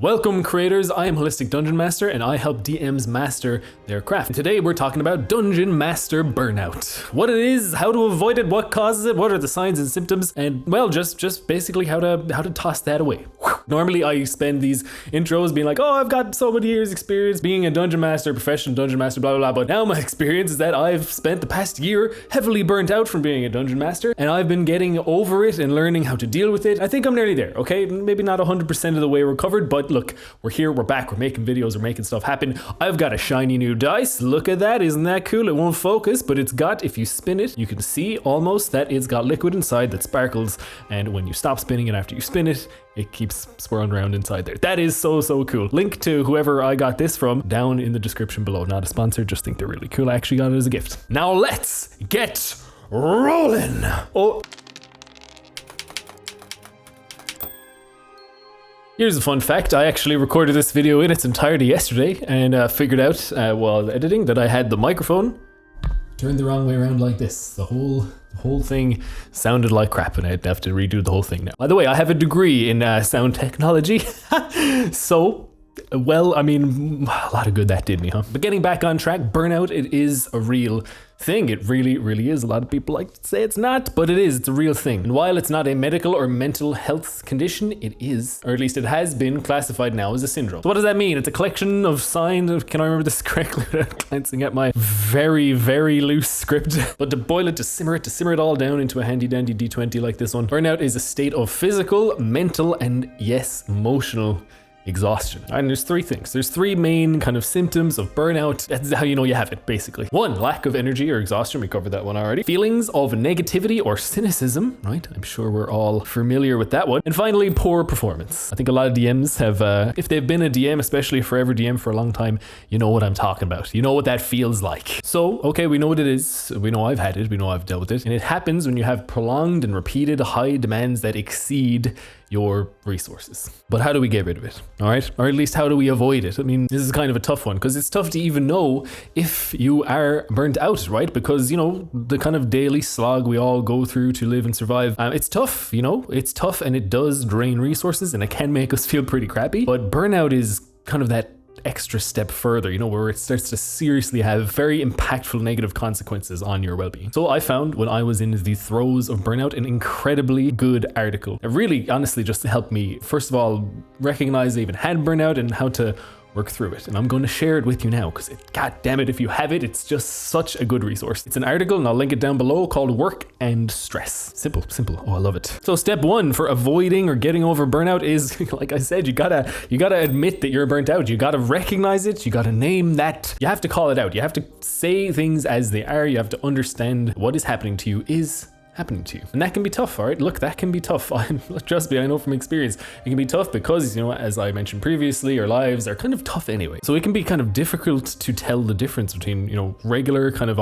Welcome creators, I am Holistic Dungeon Master and I help DMs master their craft. And today we're talking about Dungeon Master Burnout. What it is, how to avoid it, what causes it, what are the signs and symptoms, and well, just basically how to toss that away. Normally I spend these intros being like, oh, I've got so many years experience being a Dungeon Master, professional Dungeon Master, blah, blah, blah. But now my experience is that I've spent the past year heavily burnt out from being a Dungeon Master, and I've been getting over it and learning how to deal with it. I think I'm nearly there, okay? Maybe not 100% of the way recovered, but look, we're here, we're back, we're making videos, we're making stuff happen. I've got a shiny new dice. Look at that, isn't that cool? It won't focus, but it's got, if you spin it, you can see almost that it's got liquid inside that sparkles, and when you stop spinning it after you spin it, it keeps swirling around inside there. That is so cool. Link to whoever I got this from down in the description below. Not a sponsor, just think they're really cool. I actually got it as a gift. Now let's get rolling. Oh. Here's a fun fact. I actually recorded this video in its entirety yesterday and figured out while editing that I had the microphone turned the wrong way around like this. The whole thing sounded like crap and I'd have to redo the whole thing now. By the way, I have a degree in sound technology. So, well, I mean, a lot of good that did me, huh? But getting back on track, burnout, it is a real thing. It really is. A lot of people like to say it's not, but it is. It's a real thing. And while it's not a medical or mental health condition, it is, or at least it has been classified now as a syndrome. So what does that mean? It's a collection of signs of, can I remember this correctly without glancing at my very loose script? But to boil it, to simmer it all down into a handy dandy D20 like this one. Burnout is a state of physical, mental, and yes, emotional exhaustion. And there's three things. There's three main kind of symptoms of burnout. That's how you know you have it, basically. One, lack of energy or exhaustion. We covered that one already. Feelings of negativity or cynicism, right? I'm sure we're all familiar with that one. And finally, poor performance. I think a lot of DMs have, if they've been a DM, especially a forever DM for a long time, you know what I'm talking about. You know what that feels like. So, okay, we know what it is. We know I've had it. We know I've dealt with it. And it happens when you have prolonged and repeated high demands that exceed your resources. But how do we get rid of it? All right? Or at least how do we avoid it? I mean, this is kind of a tough one because it's tough to even know if you are burnt out, right? Because, you know, the kind of daily slog we all go through to live and survive, it's tough, you know? It's tough and it does drain resources and it can make us feel pretty crappy. But burnout is kind of that extra step further, you know, where it starts to seriously have very impactful negative consequences on your well-being. So I found when I was in the throes of burnout an incredibly good article. It really honestly just helped me, first of all, recognize I even had burnout and how to work through it. And I'm going to share it with you now because god damn it, if you have it, it's just such a good resource. It's an article and I'll link it down below called Work and Stress. Simple. Oh, I love it. So step one for avoiding or getting over burnout is, like I said, you gotta admit that you're burnt out. You gotta recognize it. You gotta name that. You have to call it out. You have to say things as they are. You have to understand what is happening to you is happening to you. And that can be tough, all right? Look, that can be tough. Trust me, I know from experience. It can be tough because, you know, as I mentioned previously, our lives are kind of tough anyway. So it can be kind of difficult to tell the difference between, you know, regular kind of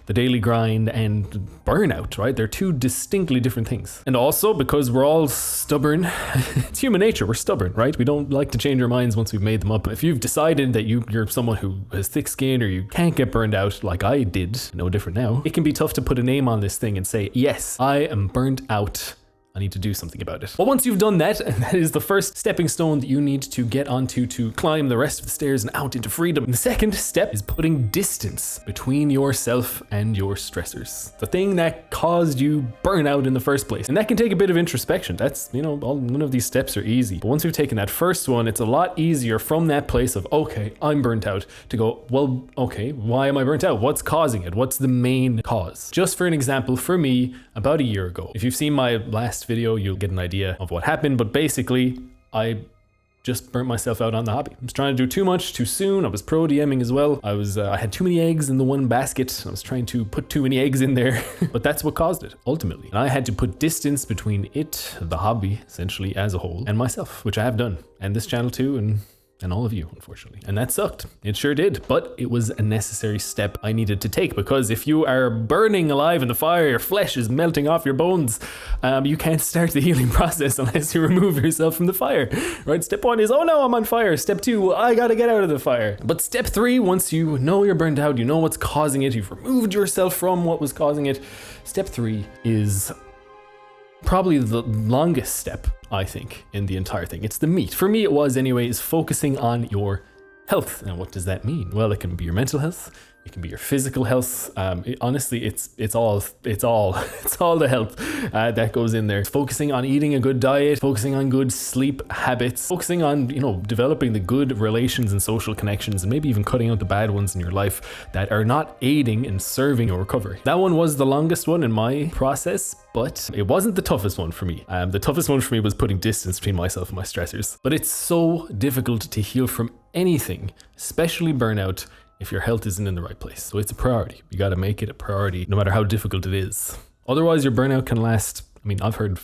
the daily grind and burnout, right? They're two distinctly different things. And also because we're all stubborn, it's human nature, we're stubborn, right? We don't like to change our minds once we've made them up. If you've decided that you're someone who has thick skin or you can't get burned out like I did, no different now, it can be tough to put a name on this thing and say, yes, I am burnt out. I need to do something about it. But once you've done that, and that is the first stepping stone that you need to get onto to climb the rest of the stairs and out into freedom. And the second step is putting distance between yourself and your stressors. The thing that caused you burnout in the first place. And that can take a bit of introspection. That's, you know, none of these steps are easy. But once we've taken that first one, it's a lot easier from that place of, okay, I'm burnt out, to go, well, okay, why am I burnt out? What's causing it? What's the main cause? Just for an example, for me, about a year ago, if you've seen my last video, you'll get an idea of what happened, but basically I just burnt myself out on the hobby. I was trying to do too much too soon. I was pro DMing as well. I had too many eggs in the one basket. I was trying to put too many eggs in there, but that's what caused it ultimately. And I had to put distance between it, the hobby essentially as a whole, and myself, which I have done, and this channel too, and all of you, unfortunately. And that sucked. It sure did, but it was a necessary step I needed to take, because if you are burning alive in the fire, your flesh is melting off your bones, you can't start the healing process unless you remove yourself from the fire, right? Step one is, oh no, I'm on fire. Step two, I gotta get out of the fire. But step three, once you know you're burned out, you know what's causing it, you've removed yourself from what was causing it, step three is probably the longest step, I think, in the entire thing. It's the meat. For me, it was anyway, is focusing on your health. Now, what does that mean? Well, it can be your mental health. It can be your physical health. Honestly, it's all the health that goes in there. Focusing on eating a good diet, focusing on good sleep habits, focusing on, developing the good relations and social connections, and maybe even cutting out the bad ones in your life that are not aiding and serving your recovery. That one was the longest one in my process, but it wasn't the toughest one for me. The toughest one for me was putting distance between myself and my stressors. But it's so difficult to heal from anything, especially burnout, if your health isn't in the right place. So it's a priority. You got to make it a priority no matter how difficult it is. Otherwise, your burnout can last. I mean, I've heard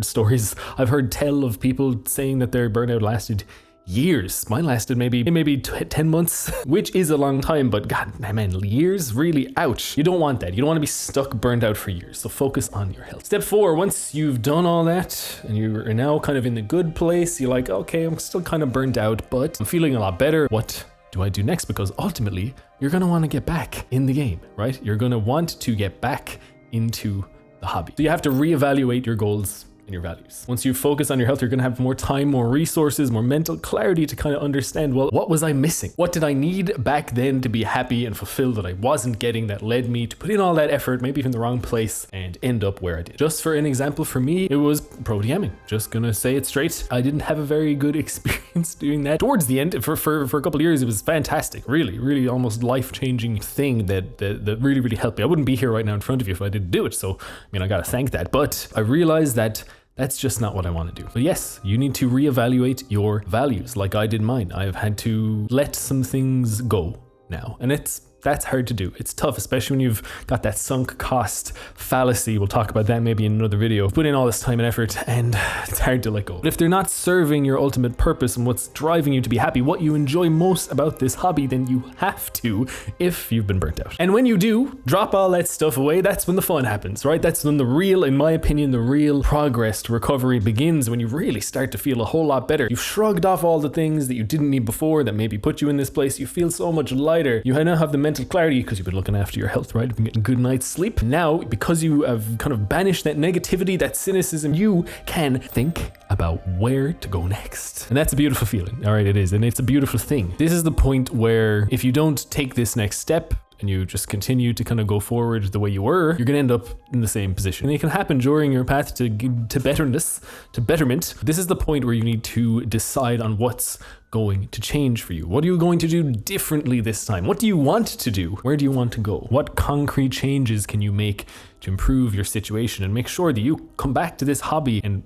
stories. I've heard tell of people saying that their burnout lasted years. Mine lasted maybe 10 months, which is a long time, but God, man, years? Really? Ouch. You don't want that. You don't want to be stuck burned out for years. So focus on your health. Step 4, once you've done all that and you are now kind of in the good place, you're like, okay, I'm still kind of burned out, but I'm feeling a lot better. What do I do next? Because ultimately, you're going to want to get back in the game, right? You're going to want to get back into the hobby. So you have to reevaluate your goals and your values. Once you focus on your health, you're going to have more time, more resources, more mental clarity to kind of understand, well, what was I missing? What did I need back then to be happy and fulfilled that I wasn't getting, that led me to put in all that effort, maybe even the wrong place, and end up where I did? Just for an example, for me, it was pro DMing. Just gonna say it straight. I didn't have a very good experience doing that. Towards the end, for a couple of years, it was fantastic. Really almost life-changing thing that really helped me. I wouldn't be here right now in front of you if I didn't do it. So, I gotta thank that. But I realized that that's just not what I want to do. But yes, you need to reevaluate your values like I did mine. I've had to let some things go now. And that's hard to do. It's tough, especially when you've got that sunk cost fallacy. We'll talk about that maybe in another video. Put in all this time and effort and it's hard to let go. But if they're not serving your ultimate purpose and what's driving you to be happy, what you enjoy most about this hobby, then you have to if you've been burnt out. And when you do, drop all that stuff away, that's when the fun happens, right? That's when in my opinion, the real progress to recovery begins, when you really start to feel a whole lot better. You've shrugged off all the things that you didn't need before that maybe put you in this place. You feel so much lighter. You now have the mental clarity because you've been looking after your health, right? You've been getting good night's sleep. Now, because you have kind of banished that negativity, that cynicism, you can think about where to go next. And that's a beautiful feeling. All right, it is. And it's a beautiful thing. This is the point where if you don't take this next step, and you just continue to kind of go forward the way you were, you're going to end up in the same position. And it can happen during your path to betterment. This is the point where you need to decide on what's going to change for you. What are you going to do differently this time? What do you want to do? Where do you want to go? What concrete changes can you make to improve your situation and make sure that you come back to this hobby and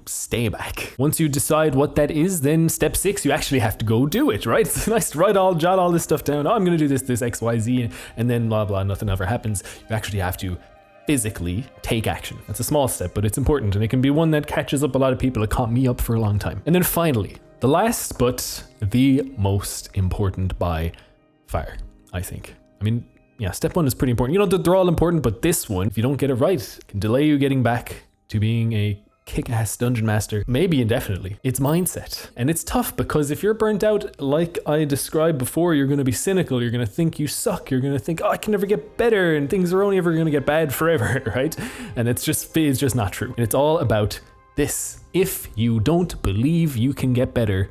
stay back? Once you decide what that is, then step 6, you actually have to go do it, right? It's nice to jot all this stuff down. Oh, I'm going to do this X, Y, Z, and then blah, blah, nothing ever happens. You actually have to physically take action. That's a small step, but it's important, and it can be one that catches up a lot of people. It caught me up for a long time. And then finally, the last, but the most important by far, I think. Step 1 is pretty important. They're all important, but this one, if you don't get it right, can delay you getting back to being a kick-ass dungeon master, maybe indefinitely. It's mindset. And it's tough because if you're burnt out, like I described before, you're going to be cynical. You're going to think you suck. You're going to think, oh, I can never get better and things are only ever going to get bad forever, right? And it's just not true. And it's all about this. If you don't believe you can get better,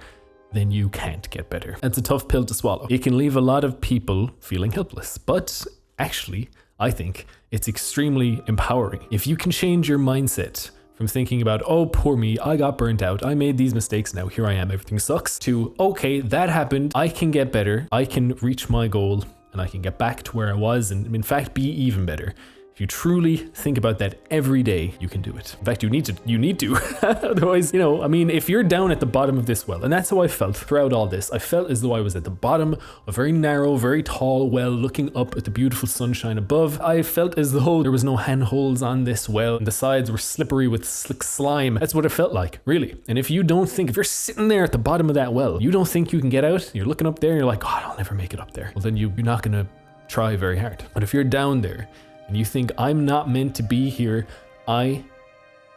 then you can't get better. That's a tough pill to swallow. It can leave a lot of people feeling helpless, but actually, I think it's extremely empowering. If you can change your mindset from thinking about, oh, poor me, I got burnt out, I made these mistakes, now here I am, everything sucks, to, okay, that happened, I can get better, I can reach my goal, and I can get back to where I was, and in fact, be even better. If you truly think about that every day, you can do it. In fact, you need to. Otherwise, if you're down at the bottom of this well, and that's how I felt throughout all this, I felt as though I was at the bottom of a very narrow, very tall well, looking up at the beautiful sunshine above. I felt as though there was no handholds on this well, and the sides were slippery with slick slime. That's what it felt like, really. And if you're sitting there at the bottom of that well, you don't think you can get out, you're looking up there, and you're like, God, I'll never make it up there. Well, then you're not gonna try very hard. But if you're down there, and you think, I'm not meant to be here, I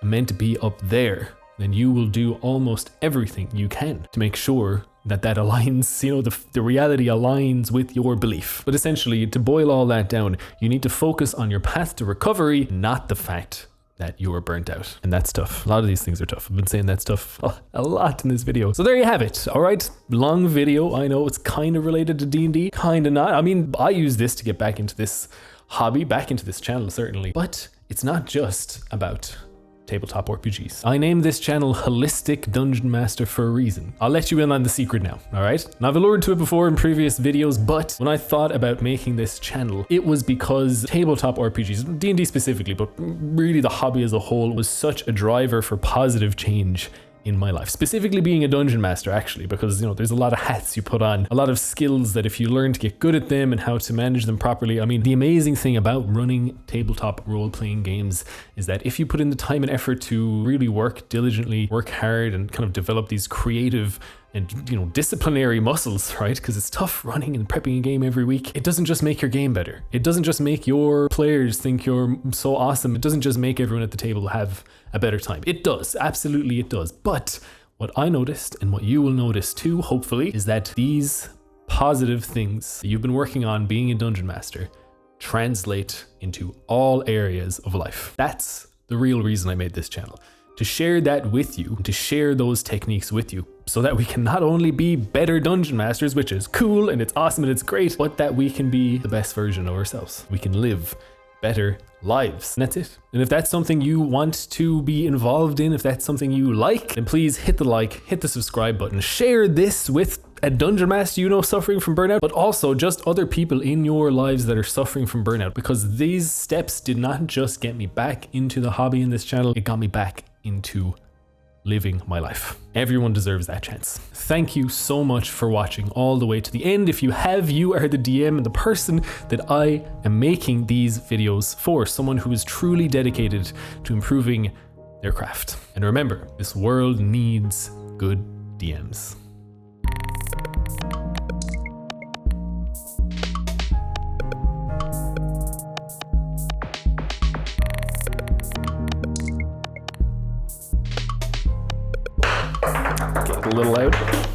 am meant to be up there, then you will do almost everything you can to make sure that aligns, the reality aligns with your belief. But essentially, to boil all that down, you need to focus on your path to recovery, not the fact that you are burnt out. And that's tough. A lot of these things are tough. I've been saying that stuff a lot in this video. So there you have it. All right, long video. I know it's kind of related to D&D, kind of not. I mean, I use this to get back into this hobby, back into this channel certainly, but it's not just about tabletop RPGs. I named this channel Holistic Dungeon Master for a reason. I'll let you in on the secret now, all right? Now, I've alluded to it before in previous videos, but when I thought about making this channel, it was because tabletop RPGs, D&D specifically, but really the hobby as a whole, was such a driver for positive change in my life, specifically being a dungeon master, actually, because, you know, there's a lot of hats you put on, a lot of skills that if you learn to get good at them and how to manage them properly. I mean, the amazing thing about running tabletop role-playing games is that if you put in the time and effort to really work diligently, work hard, and kind of develop these creative and, you know, disciplinary muscles, right? Because it's tough running and prepping a game every week. It doesn't just make your game better. It doesn't just make your players think you're so awesome. It doesn't just make everyone at the table have a better time. It does, absolutely it does. But what I noticed, and what you will notice too, hopefully, is that these positive things that you've been working on being a dungeon master translate into all areas of life. That's the real reason I made this channel. To share that with you, to share those techniques with you, so that we can not only be better dungeon masters, which is cool and it's awesome and it's great, but that we can be the best version of ourselves. We can live better lives. And that's it. And if that's something you want to be involved in, if that's something you like, then please hit the like, hit the subscribe button, share this with a dungeon master you know suffering from burnout, but also just other people in your lives that are suffering from burnout, because these steps did not just get me back into the hobby in this channel, it got me back into living my life. Everyone deserves that chance. Thank you so much for watching all the way to the end. If you have, you are the DM and the person that I am making these videos for, someone who is truly dedicated to improving their craft. And remember, this world needs good DMs. Get a little loud.